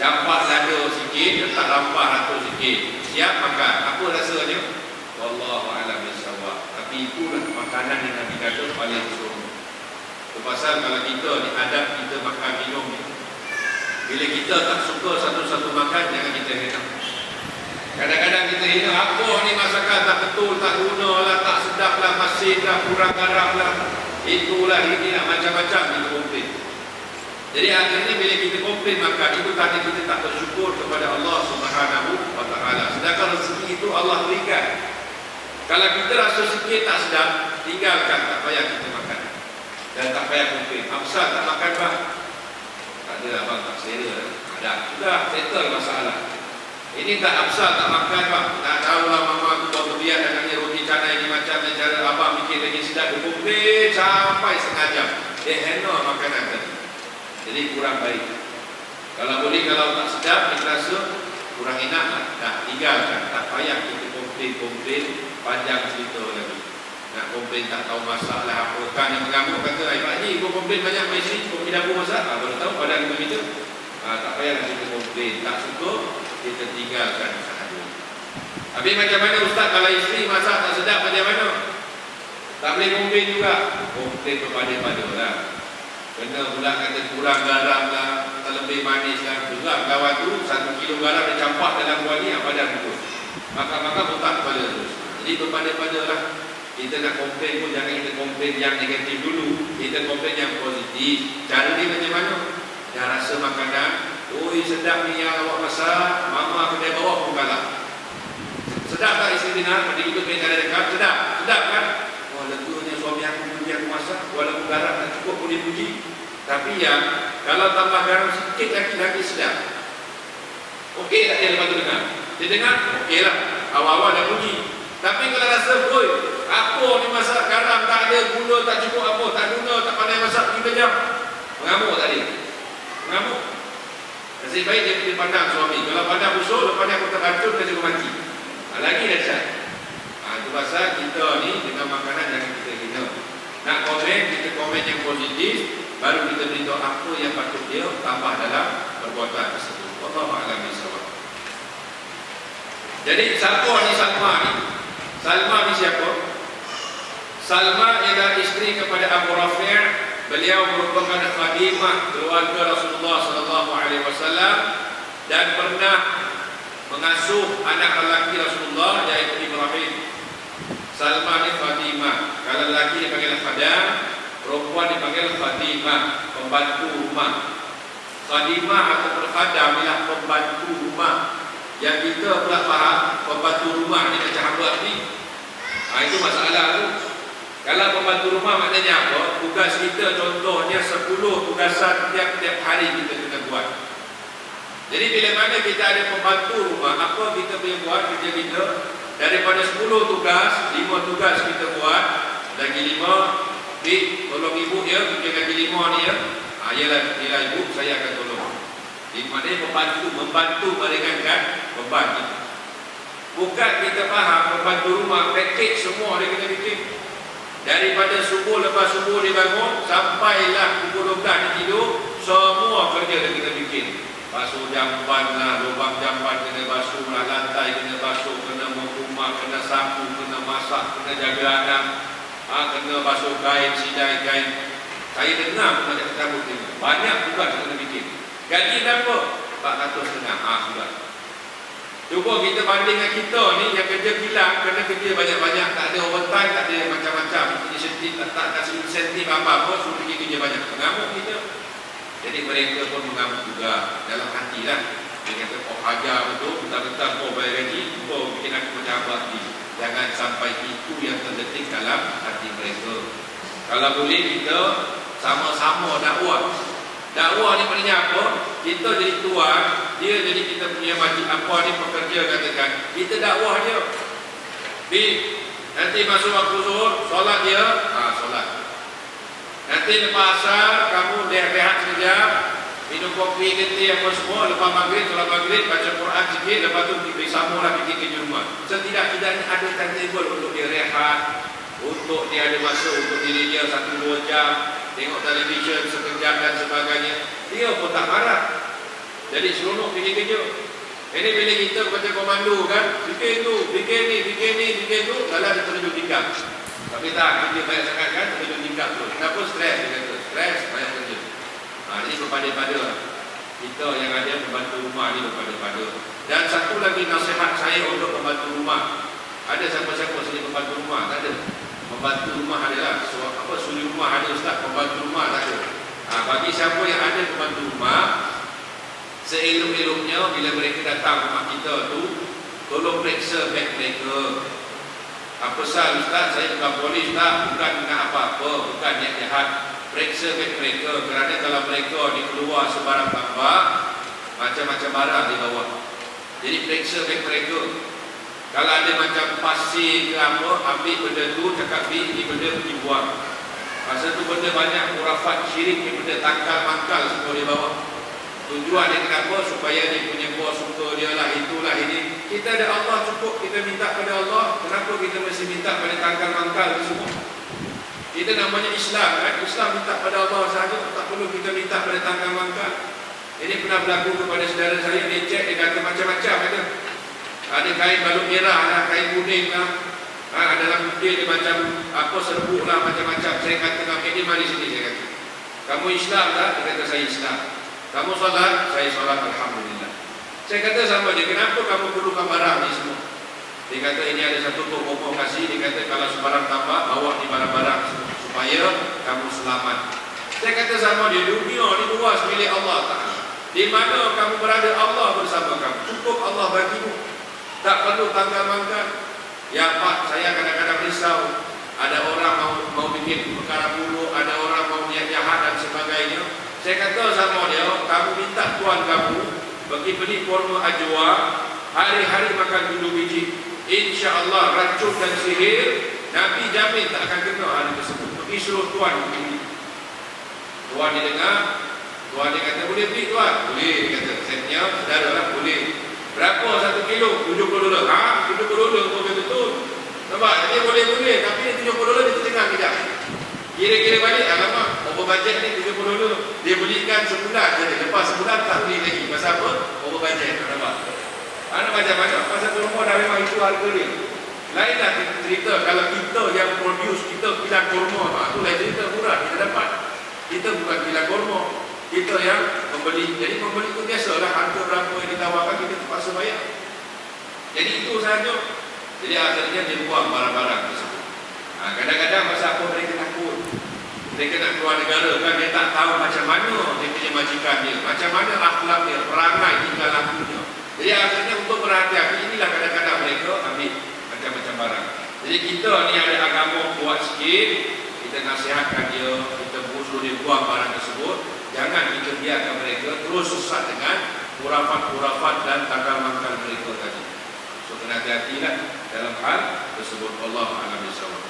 Campak lada sikit, letak rampah ratus sikit, siap makan. Apa rasanya? Wallahu a'lam bishawab. Tapi itulah makanan yang Nabi kata paling seronok. Pasal kalau kita ni adab kita makan minum ni, bila kita tak suka satu-satu makan, jangan kita hina. Kadang-kadang kita hina, apa ni masakan tak betul, tak guna lah, tak sedap lah, masin lah, kurang garam lah, itulah, inilah, macam-macam kita komplain. Jadi akhirnya bila kita komplain makan, itu tanda kita tak bersyukur kepada Allah Subhanahu wa ta'ala. Sedangkan rezeki itu Allah berikan. Kalau kita rasa sikit tak sedap, tinggalkan, tak payah kita makan. Dan tak payah komplain. Absal tak makan bang? Tak ada abang, tak selera. Ada. Sudah settle masalah. Ini tak absal tak makan bang? Tak tahulah mama aku buat berbiak dengan roti canai ni macam ni, cara abang bikin lagi sedap. Dia komplain sampai setengah jam. Dia handle makanan tadi. Jadi kurang baik. Kalau boleh, kalau tak sedap, kita rasa kurang enak lah. Dah tinggalkan. Tak payah kita komplain panjang cerita lagi. Nak komplain tak tahu masak lah apa. Kan yang mengamuk kata, Pak Haji, kau komplain banyak pada isteri, kau pergi dapur masak. Baru tahu badan kita kita. Tak payah kita komplain. Tak suka, kita tinggalkan sahaja. Habis macam mana Ustaz kalau isteri masak tak sedap macam mana? Tak boleh komplain juga. Komplain kepada lah. Kena pula kata kurang garam lah, terlebih manis lah. Juga kawan tu 1 kilo garam dia campak dalam kuali yang badan tu. Maka otak kepala terus. Jadi kepada lah. Kita nak komplain pun jangan kita komplain yang negatif dulu. Kita komplain yang positif. Cara dia macam mana? Dah rasa makanan, oi sedap ni yang awak masak, mama kedai bawah pun kalah. Sedap tak isteri nak? Pada kita pergi ada dekat, sedap kan? Oh leganya suami aku puji aku masak, walaupun garam tak cukup pun dipuji. Tapi yang kalau tambah garam sikit lagi sedap. Okey tak dia lepas tu dengar? Dia dengar, okey lah. Awal-awal dah puji. Tapi kalau rasa, oi, apa ni masak garam tak ada, gula tak cukup apa, tak guna, tak pandai masak 3 jam. Mengamuk tadi. Mengamuk. Nasib baik dia pergi pandang suami. Kalau pandang busuk, lepas ni aku terhancur, dia juga mati. Lagi dahsyat. Itu pasal kita ni dengan makanan yang kita hina. Nak komen, kita komen yang positif, baru kita beritahu apa yang patut dia tambah dalam perbuatan tersebut. Wallahu a'lam bishawab. Jadi siapa ni Salma ni? Salma ni siapa? Salma ialah isteri kepada Abu Rafi'. Beliau merupakan khadimah keluarga Rasulullah sallallahu alaihi wasallam dan pernah mengasuh anak lelaki Rasulullah iaitu Ibrahim. Salma ni khadimah. Kalau lelaki dipanggil khadam, perempuan dipanggil khadimah, pembantu rumah. Khadimah atau khadam ialah pembantu rumah. Yang kita pula faham pembantu rumah ni macam apa ni? Itu masalah tu. Kalau pembantu rumah maknanya apa? Tugas kita contohnya 10 tugasan tiap-tiap hari kita kena buat. Jadi bila mana kita ada pembantu rumah, apa kita boleh buat kerja kita? Daripada 10 tugas, 5 tugas kita buat, lagi 5, tolong ibu ya, kita lagi 5 ni ya. Ialah ibu, saya akan tolong. Jadi maknanya membantu meringankan beban kita. Bukan kita faham pembantu rumah, package semua dia kena bikin. Daripada subuh, lepas subuh dia bangun, sampailah pukul 12 dia tidur, semua kerja dia kena bikin. Basuh jamban lah, lubang jamban kena basuh lah, lantai kena basuh, kena rumah, kena sapu, kena masak, kena jaga anak, kena basuh kain, sidai kain. Saya dengar pun macam cabut ni. Banyak tugas kena bikin. Gaji berapa? 450. Sudah. Cuba kita banding dengan kita ni yang kerja kilang, kena kerja banyak-banyak, tak ada overtime, tak ada macam-macam insentif, tak kasih insentif apa-apa, suruh pergi kerja banyak. Mengamuk kita. Jadi mereka pun mengamuk juga dalam hati lah. Dia kata, oh ajar betul, bentar-bentar kau bayar gaji, kau bikin aku macam apa ni. Jangan sampai itu yang terdetik dalam hati mereka. Kalau boleh kita sama-sama dakwah. Dakwah ni maknanya apa? Kita jadi tuan, dia jadi kita punya majlis apa ni pekerja katakan. Kita dakwah dia. Nanti masuk waktu zuhur, solat dia, solat. Nanti lepas asar, kamu rehat sekejap, minum kopi, getih apa semua, lepas maghrib, solat maghrib, baca Quran sikit, lepas tu pergi sambunglah pergi kerja rumah. Setidak-tidaknya ada timetable untuk dia rehat, untuk dia ada masa untuk diri dia 1-2 jam, tengok televisyen sekejap dan sebagainya. Dia pun tak marah. Jadi seronok pergi kerja. Ini bila kita baca komando kan, fikir tu, fikir ni, fikir tu, lalu ada terjun tingkap. Tapi tak, kerja banyak sangat kan, terjun tingkap tu. Kenapa stres? Dia kata, stres, banyak kerja. Jadi berpada-pada kita yang ada pembantu rumah ni berpada-pada. Dan satu lagi nasihat saya untuk pembantu rumah. Ada siapa-siapa sini pembantu rumah? Tak ada. Pembantu rumah adalah suri rumah ada ustaz, pembantu rumah tak ada. Bagi siapa yang ada pembantu rumah, seelok-eloknya bila mereka datang rumah kita tu, tolong periksa beg mereka. Apa sal ustaz, saya bukan polis tak, bukan nak apa-apa, bukan niat jahat. Periksa beg mereka, kerana kalau mereka ni keluar sebarang tambah, macam-macam barang di bawah. Jadi periksa beg mereka. Kalau ada macam pasir ke apa, ambil benda tu, cakap ini benda pergi buang. Pasal tu benda banyak khurafat syirik ni, benda tangkal-mangkal semua di bawah. Tujuan dia kenapa? Supaya dia punya bos suka dia lah, itulah ini. Kita ada Allah cukup, kita minta pada Allah. Kenapa kita mesti minta pada tangkal-mangkal ni semua? Kita namanya Islam kan? Islam minta pada Allah sahaja, tak perlu kita minta pada tangkal-mangkal. Ini pernah berlaku kepada saudara saya, dia cek, dia kata macam-macam ada. Ada kain balut merah lah, kain kuning lah. Dalam putih dia macam apa serbuk lah, macam-macam. Saya kata, dia mari sini, saya kata. Kamu Islam tak? Dia kata, saya Islam. Kamu solat? Saya solat, Alhamdulillah. Saya kata sama dia, kenapa kamu perlukan barang ni semua? Dia kata, ini ada satu toko kasih. Dia kata, kalau sebarang tambah, bawa ni barang-barang semua, supaya kamu selamat. Saya kata sama dia, dunia ni luas milik Allah Ta'ala. Di mana kamu berada, Allah bersama kamu. Cukup Allah bagimu. Tak perlu tanggal-mangkal. Ya Pak, saya kadang-kadang risau. Ada orang mau bikin perkara buruk, ada orang mau niat jahat dan sebagainya. Saya kata sama dia, kamu minta tuan kamu bagi kurma ajwa, hari-hari makan 7 biji. InsyaAllah racun dan sihir, Nabi jamin tak akan kena hari tersebut. Pergi suruh tuan begini. Tuan dia dengar, tuan dia kata, boleh beli tuan? Boleh, dia kata. Saya punya saudara lah, boleh. Berapa 1 kilo? $70. $70 betul-betul. Nampak? Dia boleh-boleh, tapi dia $70 dia tercengang kejap. Kira-kira balik, alamak, over budget ni $70. Dia belikan sebulan saja. Lepas sebulan tak beli lagi. Pasal apa? Over budget. Nampak? Macam-macam. Pasal kurma dah memang itu harga dia. Lainlah kita cerita, kalau kita yang produce, kita bilang kurma, tu lain cerita murah kita dapat. Kita bukan bilang kurma, kita yang membeli. Jadi membeli itu biasalah, harga berapa yang ditawarkan kita terpaksa bayar. Jadi itu sahaja. Jadi akhirnya dia buang barang-barang tersebut. Kadang-kadang masa apa mereka takut, mereka nak keluar negara kan, dia tak tahu macam mana dia punya majikan dia, macam mana akhlak dia, perangai tingkah lakunya. Jadi akhirnya untuk berhati-hati, inilah kadang-kadang mereka ambil macam-macam barang. Jadi kita ni ada agama kuat sikit, kita nasihatkan dia, kita suruh dia buang barang tersebut. Jangan kita biarkan mereka terus sesat dengan khurafat-khurafat dan tangkal-mangkal mereka tadi. So kena hati-hatilah dalam hal tersebut. Wallahu a'lam bishawab.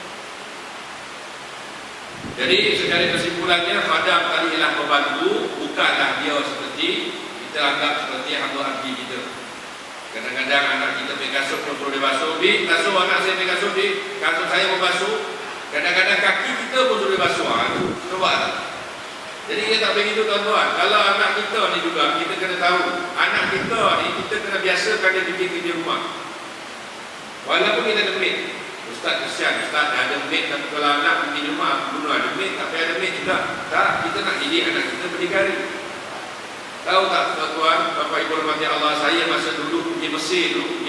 Jadi secara kesimpulannya, khadam tadi ialah pembantu, bukanlah dia seperti kita anggap seperti hamba abdi kita. Kadang-kadang anak kita pergi kasut pun suruh dia basuh. Bi, basuh anak saya pergi kasut, bi, kasut saya pun basuh. Kadang-kadang kaki kita pun suruh dia basuh. Cuba tak? Jadi kita tak begitu tuan-tuan. Kalau anak kita ni juga, kita kena tahu, anak kita ni kita kena biasakan dia bikin kerja rumah. Walaupun kita ada maid. Ustaz kesian, Ustaz dah ada maid, tapi kalau anak pergi rumah, bunuh ada maid, tapi ada maid juga. Tak, kita nak didik anak kita berdikari. Tahu tak tuan-tuan, Bapak Ibu rahmati Allah, saya masa dulu pergi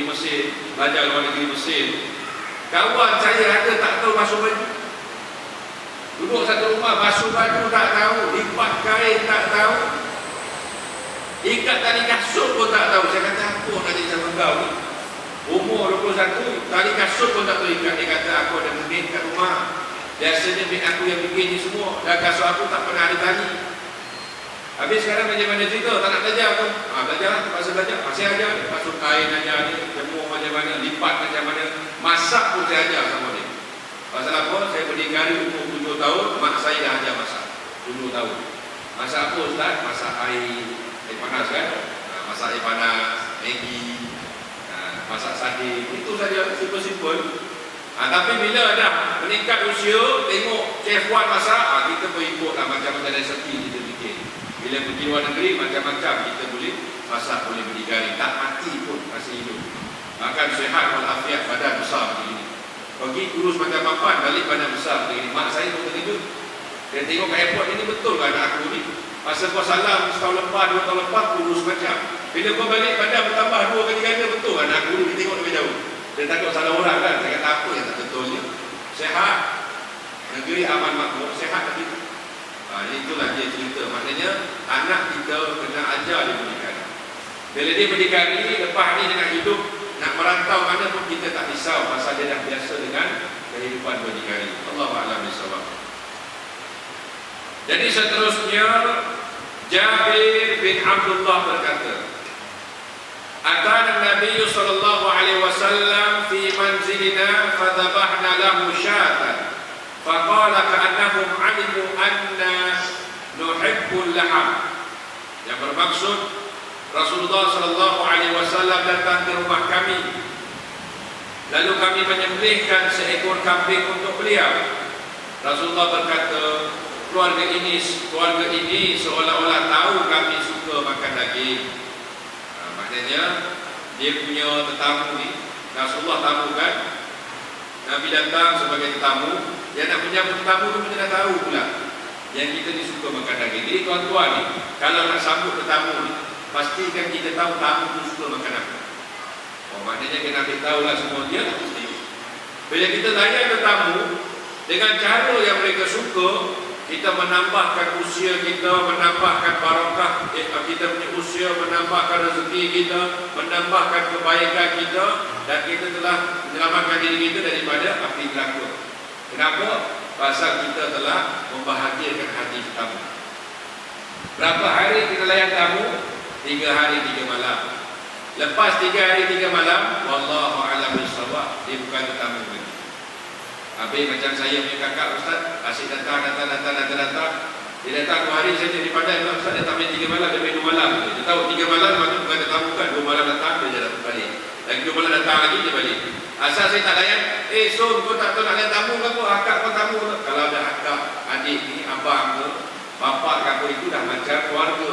Mesir, belajar luar negeri Mesir. Kawan saya ada tak tahu basuh baju. Duduk satu rumah, basuh baju tak tahu, lipat kain tak tahu, ikat tali kasut pun tak tahu. Saya kata, apa nak jadi sama kau ni? Umur 21, tali kasut pun tak tahu ikat. Dia kata, aku ada maid kat rumah. Biasanya maid aku yang bikin ni semua. Dan kasut aku tak pernah ada tali. Habis sekarang macam mana cerita? Tak nak belajar pun. Belajar lah, terpaksa belajar. Masih ajar. Basuh kain ajar ni, jemur macam mana, lipat macam mana. Masak pun saya ajar sama dia. Pasal apa? Saya berdikari umur 7 tahun, mak saya dah ajar masak 7 tahun. Masak apa Ustaz? Masak air panas kan? Masak air panas, Maggi, masak sardin. Itu saja, simple-simple. Tapi bila dah meningkat usia, tengok Chef Wan masak, kita pun ikut lah macam-macam resepi kita bikin. Bila pergi luar negeri, macam-macam kita boleh masa boleh berdikari, tak mati pun masih hidup. Makan sihat walafiat, badan besar begini. Pergi kurus macam papan, balik badan besar begini. Mak saya pun terkejut. Dia tengok kat airport, ini betul kan anak aku ni? Masa kau salam setahun lepas, 2 tahun lepas, kurus macam. Bila kau balik badan bertambah 2 kali ganda, betul kan anak aku ni? Dia tengok lebih jauh. Dia takut salah orang kan? Saya kata apa yang tak betulnya? Sehat, negeri aman makmur, sehat tapi itulah dia cerita. Maknanya anak kita kena ajar dia berdikari. Bila dia berdikari, lepas ni dia nak hidup, nak merantau mana pun kita tak risau pasal dia dah biasa dengan kehidupan berdikari. Allahu a'lam bishawab. Jadi seterusnya Jabir bin Abdullah berkata, Atana Nabi sallallahu alaihi wasallam fi manzilina fadhabahna lahu syatan faqala ka'annahum 'alimu anna nuhibbul laham. Yang bermaksud Rasulullah sallallahu alaihi wasallam datang ke rumah kami, lalu kami menyembelihkan seekor kambing untuk beliau. Rasulullah berkata, keluarga ini seolah-olah tahu kami suka makan daging. Maknanya dia punya tetamu ni, Rasulullah tamu kan, Nabi datang sebagai tetamu, dia nak menyambut tetamu tu dia dah tahu pula yang kita ni suka makan daging. Jadi tuan-tuan ni, kalau nak sambut tetamu ni, pastikan kita tahu tamu tu suka makan apa. Maknanya kita nak tahulah semua dia lah mesti. Bila kita layan tetamu dengan cara yang mereka suka, kita menambahkan usia kita, menambahkan barakah kita punya usia, menambahkan rezeki kita, menambahkan kebaikan kita, dan kita telah menyelamatkan diri kita daripada api neraka. Kenapa? Pasal kita telah membahagiakan hati tamu. Berapa hari kita layan tamu? 3 hari 3 malam. Lepas 3 hari 3 malam, wallahu a'lam bishawab, dia bukan tetamu lagi. Habis macam saya punya kakak Ustaz, asyik datang. Dia datang 2 hari saja di Padang, Ustaz datang main 3 malam, dia main 2 malam. Dia tahu 3 malam maksud bukan tetamu kan, 2 malam datang, dia jalan balik. Lagi 2 malam datang lagi, dia balik. Asal saya tak layan, so kau tak tahu nak layan tamu ke apa, akak kau tamu ke? Kalau ada akak, adik ni, abang ke, bapak ke apa, itu dah macam keluarga.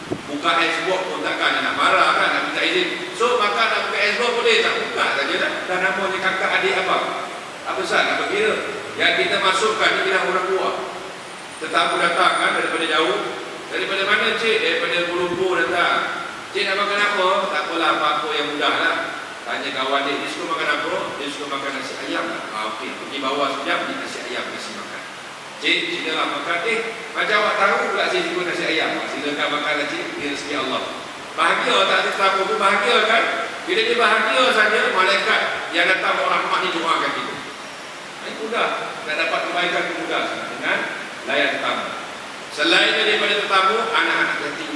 Buka Xbox pun takkan nak marah kan, nak minta izin. So maka nak buka Xbox boleh, tak buka saja dah. Dah namanya kakak, adik, abang. Apa sah, apa kira? Yang kita masukkan ni kira orang luar. Tetamu datang kan daripada jauh. Daripada mana cik? Daripada Lumpur datang. Cik nak makan apa? Tak apalah, apa-apa yang mudah lah. Tanya kawan dia suka makan apa? Dia suka makan nasi ayam lah. Okey, pergi bawah sekejap, beli nasi ayam, kasih makan. Cik, silalah makan. Macam awak tahu pula saya suka nasi ayam. Silakan makanlah cik, dia rezeki Allah. Bahagia tak ada tetamu tu, bahagia kan? Bila dia bahagia saja, malaikat yang datang orang rahmat ni doakan kita. Ini mudah, nak dapat kebaikan mudah dengan layan tetamu. Selain daripada tetamu, anak-anak yatim.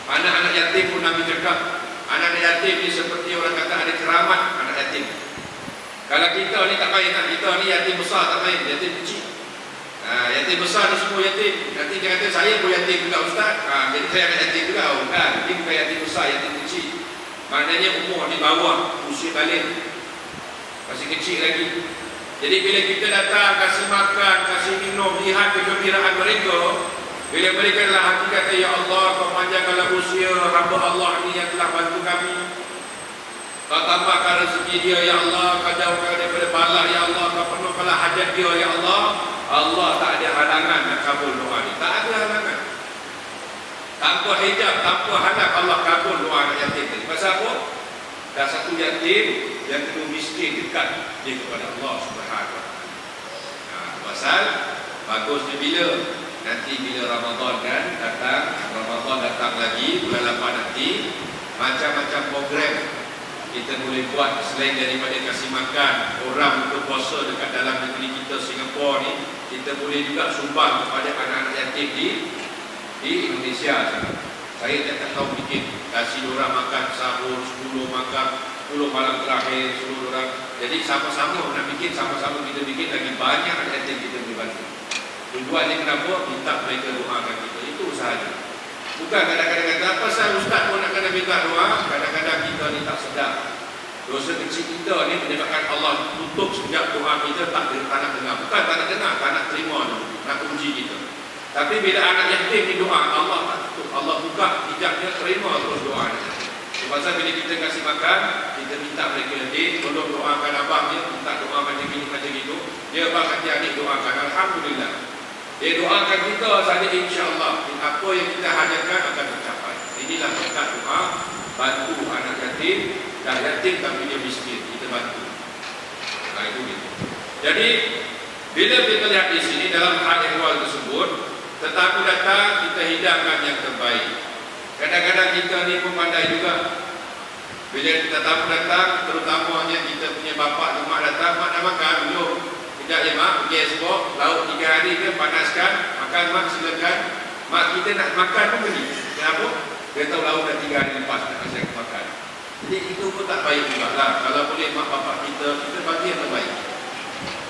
Anak-anak yatim pun Nabi cakap, anak-anak yatim ni seperti orang kata ada keramat anak yatim. Kalau kita ni tak main, kita ni yatim besar tak main, yatim kecil. Yatim besar ni semua yatim. Nanti dia kata saya pun yatim juga Ustaz. Jadi saya anak yatim juga. Bukan, ini bukan yatim besar, yatim kecil. Maknanya umur di bawah, usia balik, masih kecil lagi. Jadi bila kita datang, kasih makan, kasih minum, lihat kegembiraan mereka, bila mereka adalah hati kata, Ya Allah, kau panjangkanlah usia hamba Allah ni yang telah bantu kami. Kau tambahkan rezeki dia, Ya Allah. Kau jauhkan daripada bala, Ya Allah. Kau penuhkanlah hajat dia, Ya Allah. Allah tak ada halangan nak kabul doa ni. Tak ada halangan. Tanpa hijab, tanpa halang, Allah kabul doa anak yatim tadi. Pasal apa? Dah satu yatim, yang kedua miskin, dekat dia kepada Allah Subhanahu Wa Taala. Pasal bagusnya bila Ramadan kan datang, Ramadan datang lagi bulan 8 nanti, macam-macam program kita boleh buat selain daripada kasih makan orang untuk puasa dekat dalam negeri kita Singapura ni, kita boleh juga sumbang kepada anak-anak yatim di Indonesia. Saya tak tahu bikin kasih orang makan sahur 10 makan 10 malam terakhir 10 orang. Jadi sama-sama nak bikin, sama-sama kita bikin lagi banyak anak yatim kita boleh bantu. Tujuannya kenapa? Minta mereka doakan kita. Itu usahanya. Bukan kadang-kadang kata apa pasal Ustaz pun nak kena minta doa. Kadang-kadang kita ni tak sedar. Dosa kecil kita ni menyebabkan Allah tutup sejak doa kita tak nak dengar. Bukan tak nak dengar, tak nak terima, nak uji kita. Tapi bila anak yatim ni doa, Allah tak tutup, Allah buka hijabnya, terima terus doa anak yatim. Sebab bila kita kasih makan, kita minta mereka adik, tolong doakan abang dia, minta doa macam ini macam itu. Dia abang nanti adik doakan, alhamdulillah. Dia doakan kita saja, insya-Allah apa yang kita hajatkan akan tercapai. Inilah berkat doa, bantu anak yatim, dah yatim tapi dia miskin, kita bantu. Nah itu gitu. Jadi bila kita lihat di sini dalam hal ehwal tersebut, tetamu datang kita hidangkan yang terbaik. Kadang-kadang kita ni pun pandai juga. Bila tetamu datang, terutamanya kita punya bapa dan mak datang, mak nak makan belum? Sekejap ya mak, pergi esok, lauk 3 hari ke panaskan, makan mak silakan. Mak kita nak makan pun beli. Kenapa? Dia tahu lauk dah 3 hari lepas nak kasih aku makan. Jadi itu pun tak baik juga lah. Kalau boleh mak bapak kita bagi yang terbaik.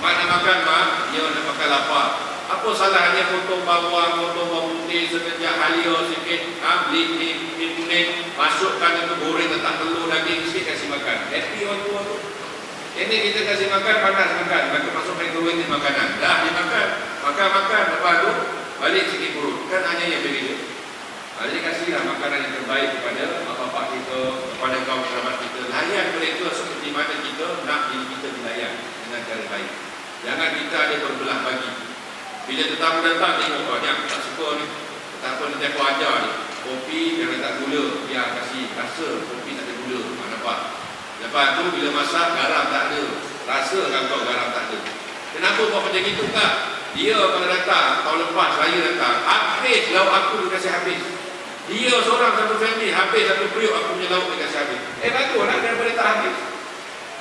Mak nak makan mak, dia nak makan lapar. Apa salahnya potong bawang, potong bawang putih sekejap halia sikit, beli mie kuning, masukkan itu goreng, letak telur, daging sikit, kasih makan. Happy orang tua tu. Ini kita kasih makan, panas makan, maka masuk microwave ni makanan. Dah dimakan, makan, lepas tu balik sikit perut. Kan hanya yang begitu. Jadi kasihlah makanan yang terbaik kepada bapak kita, kepada kaum kerabat kita. Layan mereka seperti mana kita nak diri kita dilayan dengan cara baik. Jangan kita ada berbelah bagi. Bila tetamu datang, tengok ni aku tak suka ni, tak apa nanti aku ajar ni, kopi jangan tak gula, biar kasih rasa kopi tak ada gula. Nampak? Lepas tu bila masak, garam tak ada, rasa kan kau garam tak ada. Kenapa kau macam itu tak? Dia kalau datang, tahun lepas saya datang, habis lauk aku dia kasih habis. Dia seorang satu family, habis satu periuk aku punya lauk dia kasih habis. Baguslah daripada tak habis.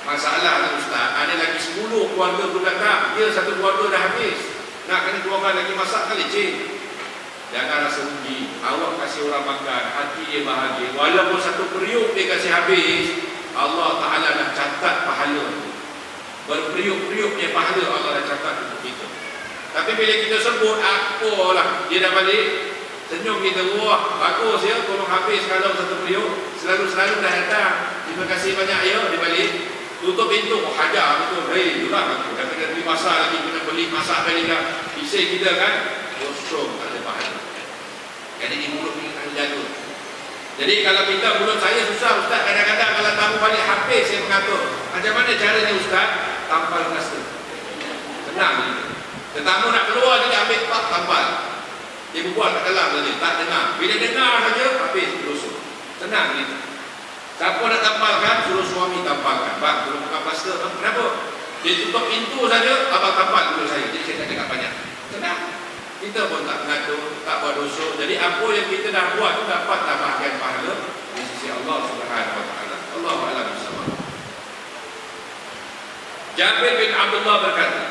Masalahnya Ustaz, ada lagi 10 keluarga pun datang, dia satu keluarga dah habis. Nak kena keluarkan lagi masak kali cik. Jangan rasa rugi. Awak kasih orang makan, hati dia bahagia. Walaupun satu periuk dia kasih habis, Allah Ta'ala dah catat pahala. Berperiuk-periuk dia pahala Allah dah catat untuk kita. Tapi bila kita sebut, apalah, dia dah balik, senyum kita, wah bagus ya, tolong habis kalau satu periuk. Selalu-selalu dah datang, terima kasih banyak ya, dia balik. Tutup pintu, hajar betul. Itulah aku. Dah kena beli masak lagi, kena beli masak balik dah. Isi kita kan, kosong, tak ada pahala. Jadi di mulut ni akan jaga. Jadi kalau kita mulut saya susah Ustaz, kadang-kadang kalau tamu balik habis saya mengatur. Macam mana caranya Ustaz? Tampal plaster. Senang gitu. Tetamu nak keluar jadi ambil pak tampal. Dia berbual kat dalam saja, tak dengar. Bila dengar saja, habis berusuk. Senang gitu. Siapa nak tampalkan, suruh suami tampalkan. Bang, belum buka plaster. Kenapa? Dia tutup pintu saja, abang tampal dulu saya. Jadi saya tak cakap banyak. Senang. Kita pun tak mengatur, tak buat dosa. Jadi apa yang kita dah buat tu dapatlah bahagian pahala di sisi Allah Subhanahu Wa Taala. Allahu a'lam bishawab. Jabir bin Abdullah berkata,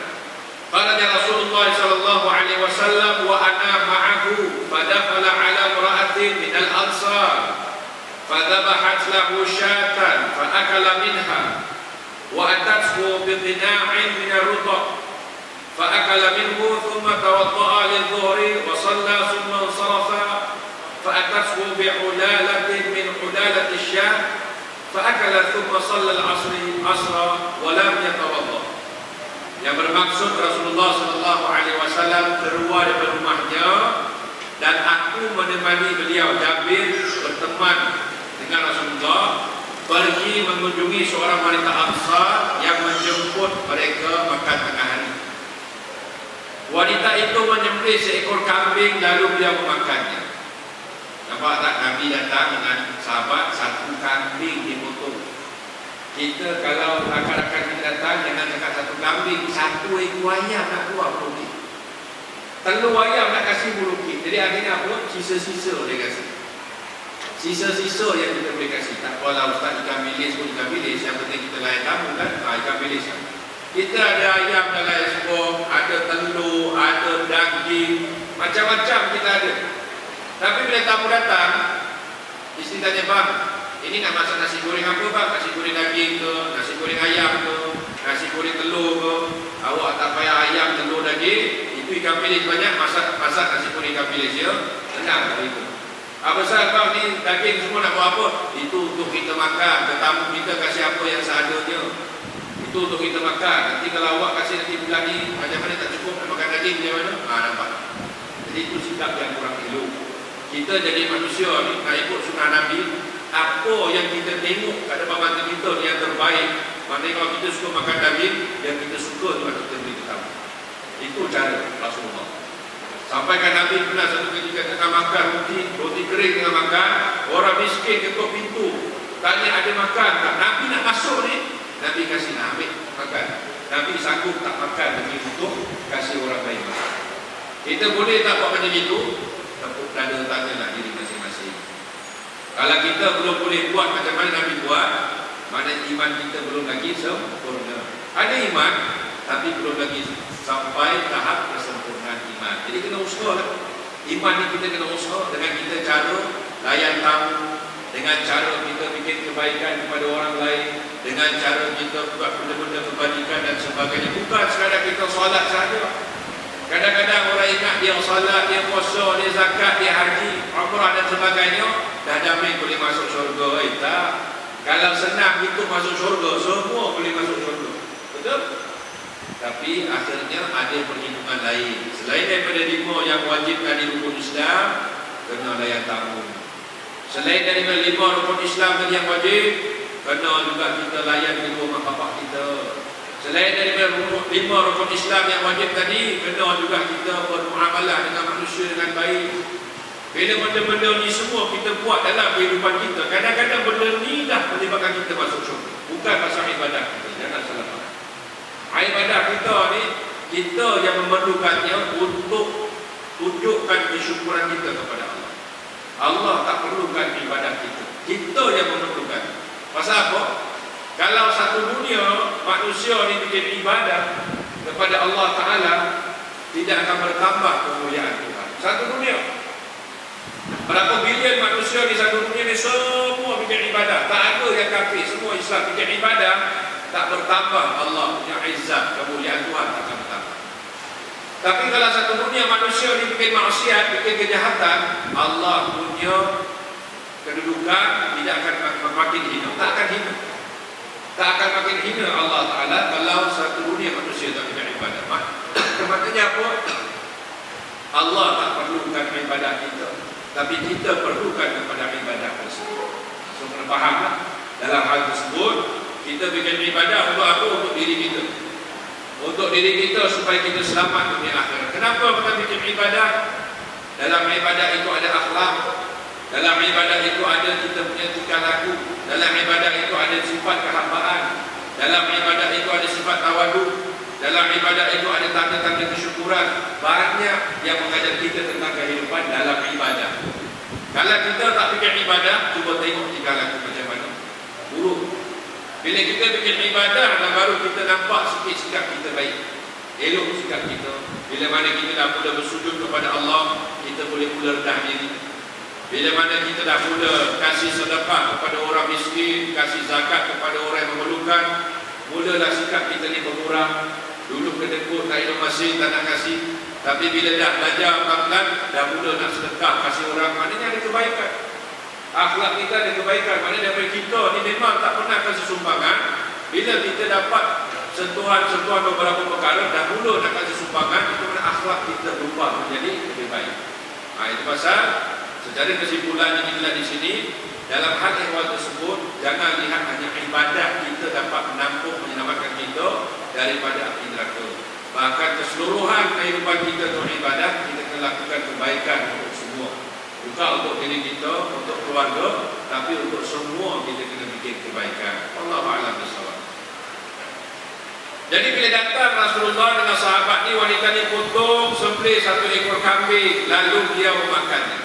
"Qala Rasulullah sallallahu alaihi wasallam wa ana ma'ahu fadakhala ala imra'atin min al-ansar فذبحت له شاة فأكل منها وأتته بقناع من الرطب فأكل منه ثم توضأ للظهر وصلى ثم انصرف فأتته بعلالة من علالة الشاة فأكل ثم صلى العصر ولم يتوضأ." Yang bermaksud Rasulullah sallallahu alaihi wasallam keluar dari rumahnya dan aku menemani beliau. Jabir berteman dengan Rasulullah pergi mengunjungi seorang wanita Ansar yang menjemput mereka makan tengah hari. Wanita itu menyembelih seekor kambing lalu beliau memakannya. Nampak tak? Nabi datang dengan sahabat, satu kambing dipotong. Kita kalau rakan-rakan kita datang, jangan cakap satu kambing, satu ekor ayam nak keluar pelukit. Telur ayam nak kasih pelukit. Jadi akhirnya apa? Sisa-sisa dia kasih. Sisa-sisa yang kita boleh kasih. Tak apalah Ustaz, ikan bilis pun ikan bilis. Yang penting kita layan tamu kan, ikan bilis kan. Kita ada ayam dalam ekspor, ada telur, ada daging, macam-macam kita ada. Tapi bila tamu datang, isteri tanya, "Bang, ini nak masak nasi goreng apa bang? Nasi goreng daging ke? Nasi goreng ayam ke? Nasi goreng telur ke? Awak tak payah ayam, telur, daging. Itu ikan bilis banyak, masak nasi goreng ikan bilis ya. Tenang dari itu. Apa pasal bang ni daging semua nak buat apa? Itu untuk kita makan. Tetamu kita kasih apa yang seadanya. Itu untuk kita makan. Nanti kalau awak kasih nanti bulan ni macam mana tak cukup nak makan daging macam mana? Nampak. Jadi Itu sikap yang kurang elok. Kita jadi manusia ni nak ikut sunnah Nabi. Apa yang kita tengok pada bapak kita ni yang terbaik. Maknanya kalau kita suka makan daging, yang kita suka tu kita beritahu. Itu cara Rasulullah. Sampaikan Nabi pernah satu ketika tengah makan roti kering tengah makan, orang miskin ketuk pintu, tanya ada makan tak? Nabi nak masuk ni, Nabi kasih nak ambil makan. Nabi sanggup tak makan demi untuk kasih orang lain makan. Kita boleh tak buat macam itu? Tepuk dada, tanyalah diri masing-masing. Kalau kita belum boleh buat macam mana Nabi buat, mana iman kita belum lagi sempurna. Ada iman, tapi belum lagi sampai tahap kesempurnaan iman. Jadi kena usaha lah. Iman ni kita kena usaha dengan kita cara layan tamu, dengan cara kita bikin kebaikan kepada orang lain, dengan cara kita buat benda-benda kebajikan dan sebagainya. Bukan sekadar kita solat sahaja. Kadang-kadang orang ingat dia solat, dia puasa, dia zakat, dia haji, umrah dan sebagainya, dah jamin boleh masuk syurga. Tak. Kalau senang itu masuk syurga, semua boleh masuk syurga. Betul? Tapi akhirnya ada perhitungan lain. Selain daripada 5 yang wajibkan di rukun Islam, kena layan tamu. Selain daripada 5 rukun Islam yang wajib, kena juga kita layan kedua mak bapak kita. Selain daripada 5 rukun Islam yang wajib tadi, kena juga kita bermuamalah dengan manusia dengan baik. Bila benda-benda ni semua kita buat dalam kehidupan kita, kadang-kadang benda ni dah menyebabkan kita masuk syurga. Bukan pasal ibadah kita. Jangan salah faham. Ibadah kita ni, kita yang memerlukannya untuk tunjukkan kesyukuran kita kepada Allah. Allah tak perlukan ibadah kita. Kita yang memerlukan. Pasal apa? Kalau satu dunia manusia ni bikin ibadah kepada Allah Ta'ala, tidak akan bertambah kemuliaan Tuhan. Satu dunia. Berapa bilion manusia di satu dunia ni semua bikin ibadah. Tak ada yang kafir, semua Islam bikin ibadah. Tak bertambah Allah punya izzat, kemuliaan Tuhan tak akan bertambah. Tapi kalau satu dunia manusia ni bikin maksiat, bikin kejahatan, Allah punya kedudukan tidak akan makin hina. Tak akan hina. Tak akan makin hina Allah Ta'ala kalau satu dunia manusia tak bikin ibadah. Maknanya apa? Allah tak perlukan ibadah kita, tapi kita perlukan kepada ibadah tersebut. So, kena faham tak? Dalam hal tersebut, kita bikin ibadah untuk apa? Untuk diri kita. Untuk diri kita supaya kita selamat dunia akhirat. Kenapa kita bikin ibadah? Dalam ibadah itu ada akhlak. Dalam ibadah itu ada kita punya tingkah laku. Dalam ibadah itu ada sifat kehambaan. Dalam ibadah itu ada sifat tawaduk. Dalam ibadah itu ada tanda-tanda kesyukuran. Banyak yang mengajar kita tentang kehidupan dalam ibadah. Kalau kita tak bikin ibadah, cuba tengok tingkah laku macam mana. Buruk. Bila kita bikin ibadah, dan baru kita nampak sikit sikap kita baik. Elok sikap kita. Bila mana kita dah mula bersujud kepada Allah, kita boleh mula rendah diri. Bila mana kita dah mula kasih sedekah kepada orang miskin, kasih zakat kepada orang yang memerlukan, mulalah sikap kita ni berkurang. Dulu kedekut, tak hidup masih, tak nak kasih. Tapi bila dah belajar pelan-pelan, dah mula nak sedekah, kasih orang, maknanya ada kebaikan. Akhlak kita ada kebaikan. Maknanya daripada kita ni memang tak pernah kasih sumbangan. Bila kita dapat sentuhan-sentuhan beberapa perkara, dah mula nak kasih sumbangan, itu mana akhlak kita berubah menjadi lebih baik. Itu pasal secara kesimpulan yang kita lihat di sini, dalam hal ehwal tersebut, jangan lihat hanya ibadah kita dapat menampung menyelamatkan kita daripada api neraka. Bahkan keseluruhan kehidupan kita untuk ibadah, kita kena lakukan kebaikan untuk semua. Bukan untuk diri kita, untuk keluarga, tapi untuk semua kita kena bikin kebaikan. Wallahu a'lam bishawab. Jadi bila datang Rasulullah dengan sahabat ni, wanita ni potong sembelih satu ekor kambing, lalu dia memakannya.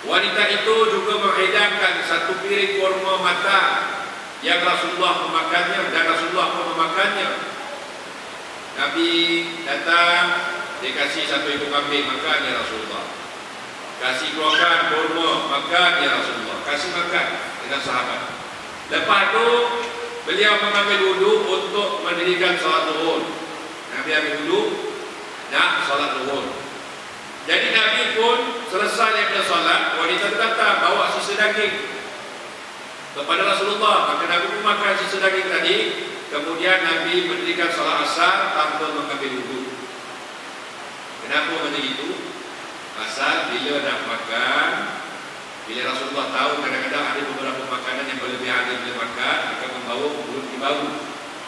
Wanita itu juga menghidangkan satu piring kurma matang yang Rasulullah memakannya, dan Rasulullah pun memakannya. Nabi datang, dia kasih satu ekor kambing, makan ya Rasulullah. Kasih keluarkan kurma, makan ya Rasulullah. Kasih makan dengan sahabat. Lepas tu beliau mengambil wudhu untuk mendirikan salat zuhur. Nabi ambil wudhu nak salat zuhur. Jadi Nabi pun selesai daripada salat, wanita datang bawa sisa daging kepada Rasulullah. Maka Nabi pun makan sisa daging tadi. Kemudian Nabi mendirikan salat asar tanpa mengambil wudhu. Kenapa macam itu? Pasal bila nak makan, bila Rasulullah tahu kadang-kadang ada beberapa makanan yang berlebihan bila makan akan membawa mulut di bau,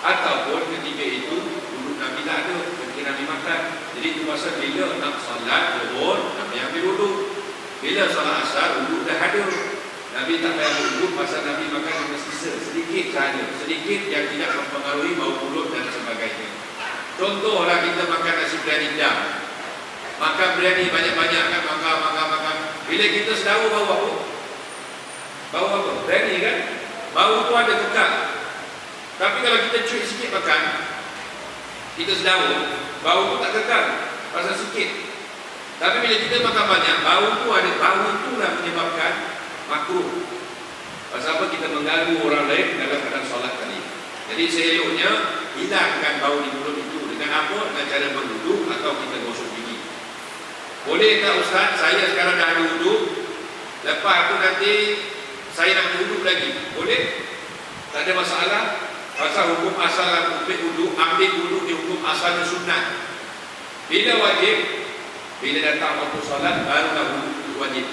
ataupun ketika itu mulut Nabi tak ada ketika Nabi makan. Jadi itu pasal bila nak solat zuhur, Nabi ambil wuduk. Bila solat asar, wuduk dah ada. Nabi tak payah wuduk pasal Nabi makan dengan sisa, sedikit sahaja, sedikit yang tidak mempengaruhi bau mulut dan sebagainya. Contohlah kita makan nasi biryani dah, makan biryani banyak-banyak kan, makan. Bila kita sedawa bau apa? Bau apa? Biryani kan? Bau tu ada kekal. Tapi kalau kita cuik sikit makan, kita sedawa, bau tu tak kekal, pasal sikit. Tapi bila kita makan banyak, bau tu ada, bau itulah menyebabkan makruh. Pasal apa? Kita mengganggu orang lain dalam keadaan solat tadi. Jadi seeloknya hilangkan bau di mulut itu dengan apa? Dengan cara berduduk atau kita gosok gigi. Boleh tak Ustaz, saya sekarang dah ada wuduk, lepas tu nanti saya nak wuduk lagi? Boleh? Tak ada masalah. Pasal hukum asal ambil wuduk di hukum asalnya sunat. Bila wajib? Bila datang waktu solat barulah wuduk wajib.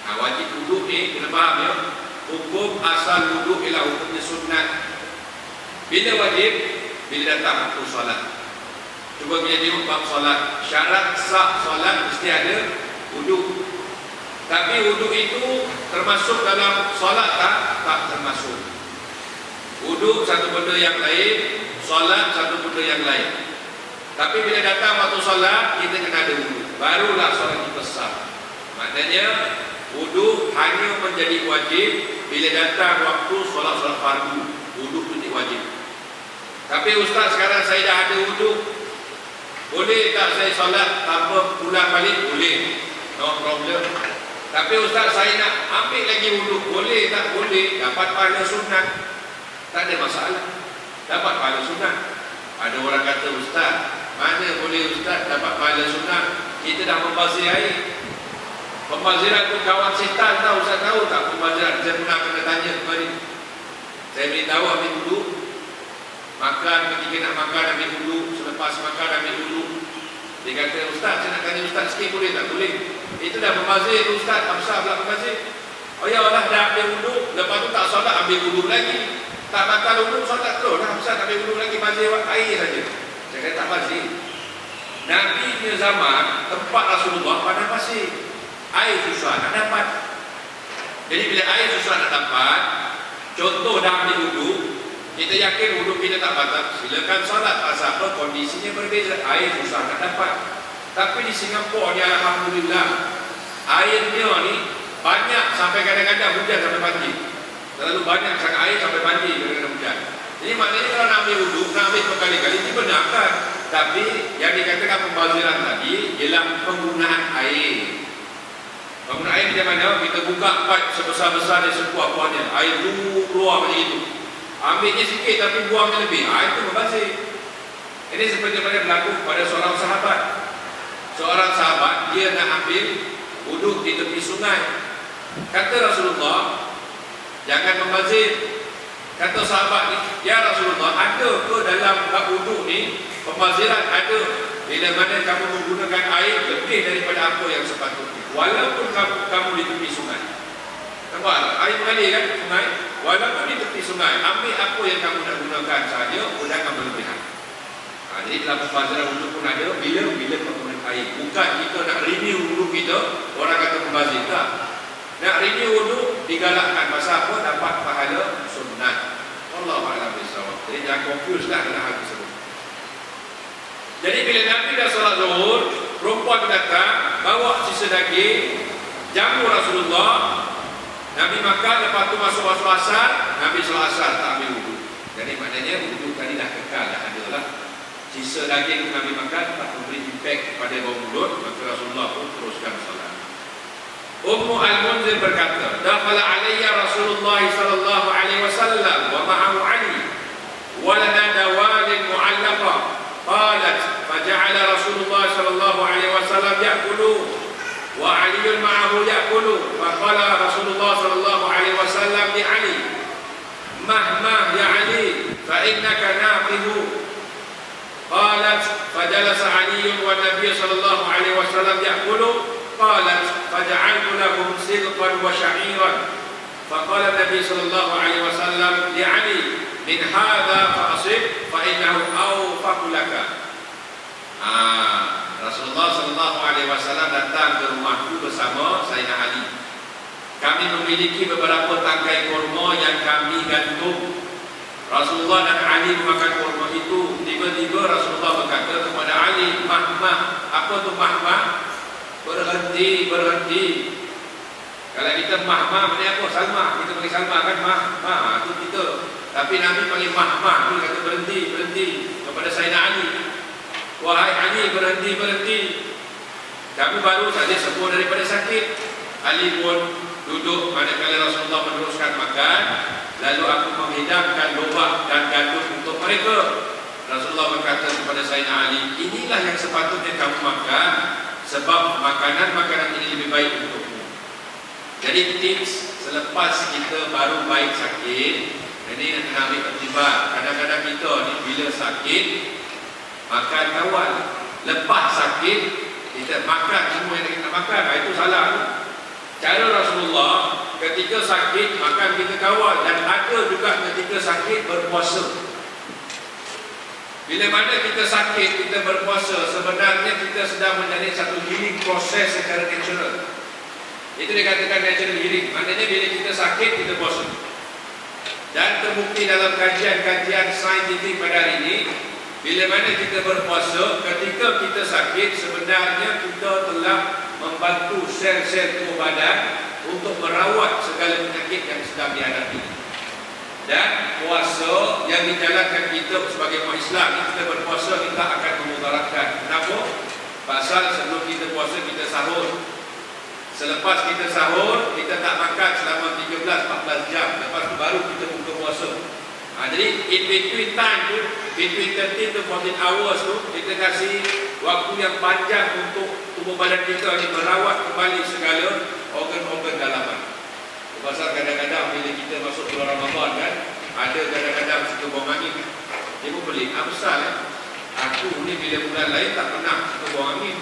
Wajib wuduk ni kena faham ya. Hukum asal wuduk ialah hukumnya sunat. Bila wajib? Bila datang waktu solat. Cuba bila tengok bab solat, syarat sah solat mesti ada wuduk. Tapi wuduk itu termasuk dalam solat tak? Tak termasuk. Wuduk satu benda yang lain, solat satu benda yang lain. Tapi bila datang waktu solat, kita kena ada wuduk, barulah solat kita sah. Maknanya wuduk hanya menjadi wajib bila datang waktu solat-solat fardu. Wuduk itu wajib. Tapi Ustaz, sekarang saya dah ada wuduk, boleh tak saya solat tanpa pulang balik? Boleh, no problem. Tapi Ustaz, saya nak ambil lagi wuduk, boleh tak? Boleh. Dapat pahala sunat, tak ada masalah. Dapat pahala sunat. Ada orang kata, Ustaz, mana boleh Ustaz dapat pahala sunat? Kita dah membazir air. Pembaziran tu kawan setan tahu, Ustaz tahu tak pembaziran? Saya pernah tanya kemarin. Saya beritahu ambil wuduk, makan ketika nak makan ambil wuduk, selepas makan ambil wuduk. Dia kata, Ustaz, saya nak tanya Ustaz sikit, boleh tak? Boleh. Itu dah membazir Ustaz, Hamzah pula membazir. Oh ya Allah, dah ambil wuduk, lepas tu tak solat ambil wuduk lagi. Tak bakal wuduk, solat terus. Dah Hamzah ambil wuduk lagi, bazir air saja. Saya kata tak bazir. Nabi punya zaman, tempat Rasulullah padang pasir, air susah nak dapat. Jadi bila air susah nak dapat, contoh dah ambil wuduk, kita yakin wuduk kita tak batal, silakan solat. Pasal apa? Kondisinya berbeza, air susah nak dapat. Tapi di Singapura ni alhamdulillah, airnya ni banyak sampai kadang-kadang hujan sampai banjir. Terlalu banyak sangat air sampai banjir kadang-kadang hujan. Jadi maknanya kalau nak ambil wuduk, nak ambil berkali-kali, dibenarkan. Tapi yang dikatakan pembaziran tadi ialah penggunaan air. Penggunaan air macam mana? Kita buka pipe sebesar-besar dan sekuat-kuatnya, air keluar macam itu. Ambilnya sikit tapi buangnya lebih. Itu membazir. Ini seperti mana berlaku pada seorang sahabat. Seorang sahabat dia nak ambil wuduk di tepi sungai. Kata Rasulullah, jangan membazir. Kata sahabat ni, ya Rasulullah, ada ke dalam bab wuduk ni pembaziran? Ada. Bila mana kamu menggunakan air lebih daripada apa yang sepatutnya, walaupun kamu di tepi sungai. Nampak? Air mengalir kan sungai. Walaupun di tepi sungai, ambil apa yang kamu nak gunakan sahaja, gunakan berlebihan. Jadi dalam pembaziran wuduk pun ada bila penggunaan air. Bukan kita nak renew wuduk kita, orang kata pembazir. Tak. Nak renew wuduk digalakkan. Pasal apa? Dapat pahala sunat. Wallahu a'lam bishawab. Jadi jangan confuse lah dengan hal tersebut. Jadi bila Nabi dah solat zuhur, perempuan datang bawa sisa daging, jamu Rasulullah. Nabi makan, lepas tu masuk asar, Nabi solat asar tak ambil wuduk. Jadi maknanya wuduk tadi dah kekal, dah ada lah. Sisa daging Nabi makan tak memberi impact pada bau mulut, maka Rasulullah pun teruskan solat. Ummu Al-Munzir berkata, dakhala alayya Rasulullah sallallahu alaihi wasallam wa ma'ahu Ali wa lana dawalin mu'allaqa. Qalat faja'ala Rasulullah sallallahu alaihi wasallam ya'kulu wa Aliun ma'ahu ya'kulu. Faqala Rasulullah sallallahu alaihi wasallam li Ali, mahma ya Ali fa innaka naqihu. Qalat fajalasa Ali wa Nabi sallallahu alaihi wasallam ya'kulu. Qalat faja'altu lahum silqan wa sya'iran. Faqala Nabi sallallahu alaihi wasallam li Ali min hadha fa'asib fa innahu awfaqu laka. Rasulullah sallallahu alaihi wasallam datang ke rumahku bersama Sayyidina Ali. Kami memiliki beberapa tangkai kurma yang kami gantung. Rasulullah dan Ali memakan kurma itu. Tiba-tiba Rasulullah berkata kepada Ali, "Mah, apa tu mah? Berhenti, berhenti." Kalau kita mah, mana apa? Salma. Kita panggil Salma kan mah. Itu kita. Tapi Nabi panggil mah. Dia kata berhenti kepada Sayyidina Ali. Wahai Ali, berhenti. Kami baru saja sembuh daripada sakit. Ali pun duduk manakala Rasulullah meneruskan makan. Lalu aku menghidangkan lobak dan gandum untuk mereka. Rasulullah berkata kepada Sayyidina Ali, inilah yang sepatutnya kamu makan, sebab makanan-makanan ini lebih baik untukmu. Jadi tips selepas kita baru baik sakit, ini nak kena ambil iktibar. Kadang-kadang kita ni bila sakit makan kawal, lepas sakit kita makan semua yang kita makan. Itu salah. Cara Rasulullah ketika sakit makan kita kawal, dan ada juga ketika sakit berpuasa. Bila mana kita sakit kita berpuasa, sebenarnya kita sedang menjalani satu healing proses secara natural. Itu dikatakan natural healing. Maknanya bila kita sakit kita puasa. Dan terbukti dalam kajian-kajian saintifik pada hari ini, bila mana kita berpuasa, ketika kita sakit sebenarnya kita telah membantu sel-sel tubuh badan untuk merawat segala penyakit yang sedang dihadapi. Dan puasa yang dijalankan kita sebagai umat Islam, kita berpuasa kita akan memudaratkan. Kenapa? Pasal sebelum kita puasa kita sahur. Selepas kita sahur kita tak makan selama 13-14 jam. Lepas tu baru kita buka puasa. Jadi in between time tu, between 13 to 14 hours tu, kita kasih waktu yang panjang untuk tubuh badan kita ni merawat kembali segala organ-organ dalaman. Pasal kadang-kadang bila kita masuk bulan Ramadan kan, ada kadang-kadang suka buang angin. Dia pun pelik, besar kan? Aku ni bila bulan lain tak pernah suka buang angin.